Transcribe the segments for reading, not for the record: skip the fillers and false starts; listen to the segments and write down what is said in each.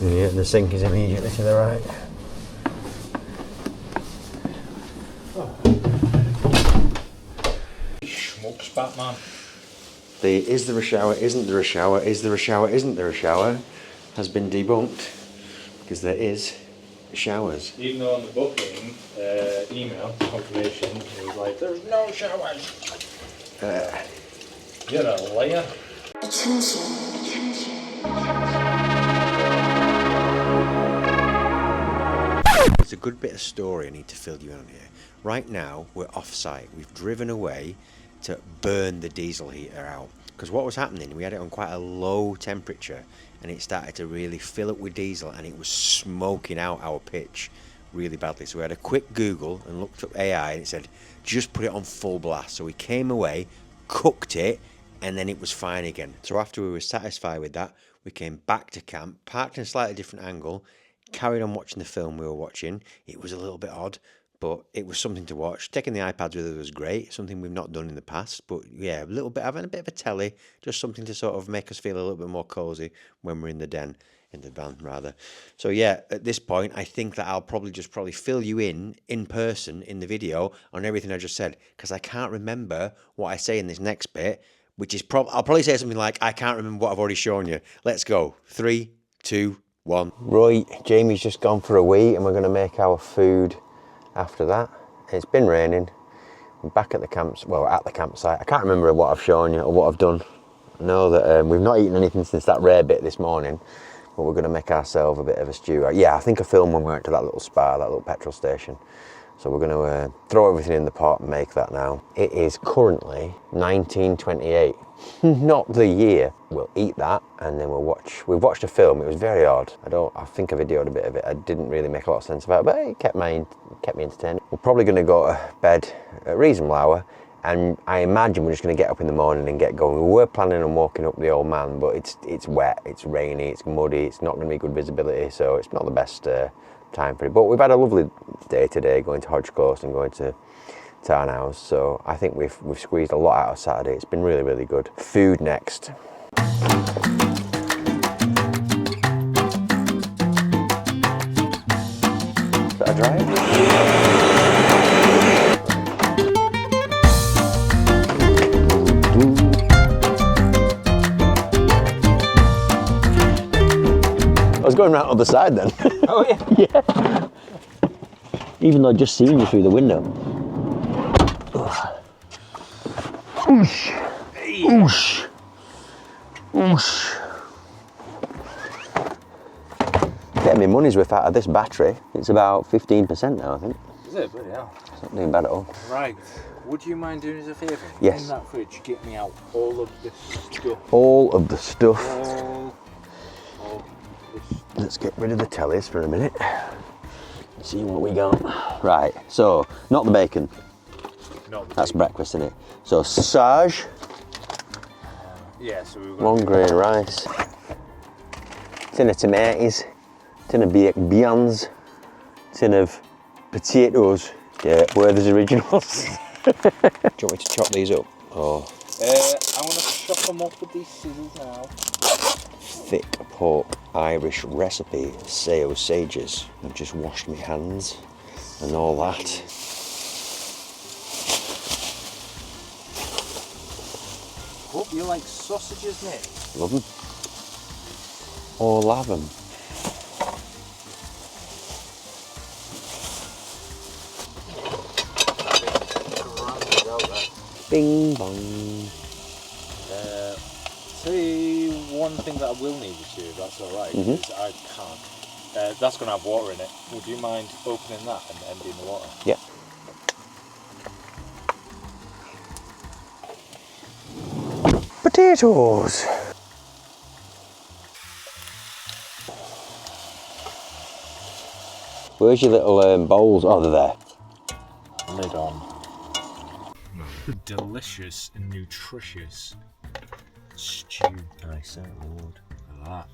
Yeah, the sink is immediately to the right. Schmucks, Batman. The is there a shower, isn't there a shower, is there a shower, isn't there a shower has been debunked because there is showers. Even though on the booking email confirmation it was like, there's no showers. You're a liar. There's a good bit of story I need to fill you in on here. Right now, we're off-site. We've driven away to burn the diesel heater out. Because what was happening, we had it on quite a low temperature and it started to really fill up with diesel and it was smoking out our pitch really badly. So we had a quick Google and looked up AI and it said, just put it on full blast. So we came away, cooked it, and then it was fine again. So after we were satisfied with that, we came back to camp, parked in a slightly different angle, carried on watching the film we were watching. It was a little bit odd, but it was something to watch. Taking the iPads with us was great, something we've not done in the past, but yeah, a little bit, having a bit of a telly, just something to sort of make us feel a little bit more cozy when we're in the van rather. So yeah, at this point, I think that I'll probably fill you in person in the video on everything I just said, because I can't remember what I say in this next bit, which is I'll probably say something like, I can't remember what I've already shown you. Let's go. 3, 2, 1. Right, Jamie's just gone for a wee and we're going to make our food after that. It's been raining. We're back at the campsite. I can't remember what I've shown you or what I've done. I know that we've not eaten anything since that rare bit this morning, but we're going to make ourselves a bit of a stew. Yeah, I think I filmed when we went to that little spa, that little petrol station. So we're going to throw everything in the pot and make that now. It is currently 1928, not the year. We'll eat that and then we've watched a film. It was very odd. I think I videoed a bit of it. I didn't really make a lot of sense about it, but it kept me entertained. We're probably going to go to bed at a reasonable hour, and I imagine we're just going to get up in the morning and get going. We were planning on walking up the Old Man, but it's wet, it's rainy, it's muddy, it's not going to be good visibility, so it's not the best time for it. But we've had a lovely day today, going to Hodge and going to Tarn, so I think we've squeezed a lot out of Saturday. It's been really, really good. Food next. Is that a drive? I was going around the other side then. Oh yeah? Yeah. Even though I'd just seen you through the window. Oosh. Oosh. Oosh. Getting my money's worth out of this battery. It's about 15% now, I think. Is it? Bloody hell. It's not doing bad at all. Right. Would you mind doing us a favour? Yes. In that fridge, get me out all of this stuff. All of the stuff. All this. Let's get rid of the tellies for a minute. See what we got. Right, so, not the bacon. That's breakfast, isn't it? So, sausage. Yeah, so we've got Long grain rice. Tin of tomatoes. Tin of baked beans. Tin of potatoes. Yeah, Werther's Originals. Do you want me to chop these up? Oh, I'm going to chop them up with these scissors now. thick pork Irish recipe, say sages. I've just washed my hands and all that. Hope you like sausages, Nick. Love them. All have them. Bing bong. See, one thing that I will need with you, if that's alright, because I can't. That's going to have water in it. Would you mind opening that and emptying the water? Yeah. Potatoes. Where's your little bowls? Oh, they're there. Lid on. Delicious and nutritious stew. Nice, Lord. Look at that.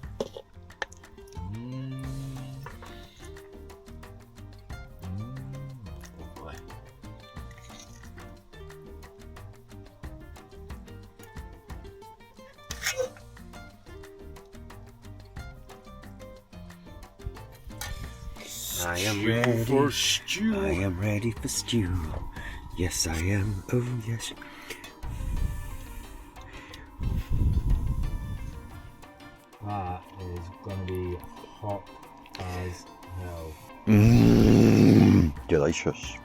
Lovely. I am ready for stew. I am ready for stew. Yes, I am. Oh, yes. That is going to be hot as hell. Delicious.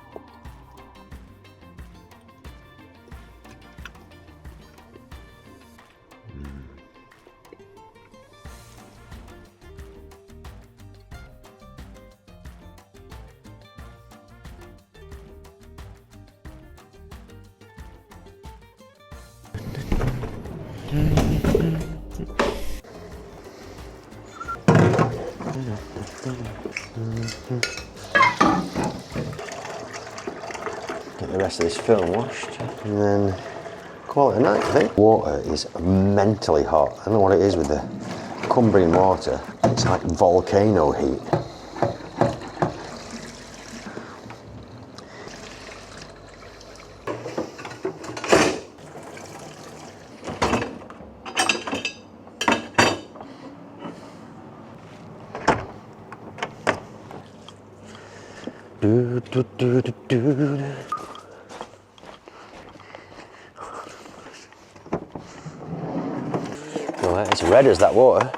Get the rest of this film washed and then call it a night, I think. Water is mentally hot. I don't know what it is with the Cumbrian water. It's like volcano heat. Do, do, do, do, do. Well, it's red as that water.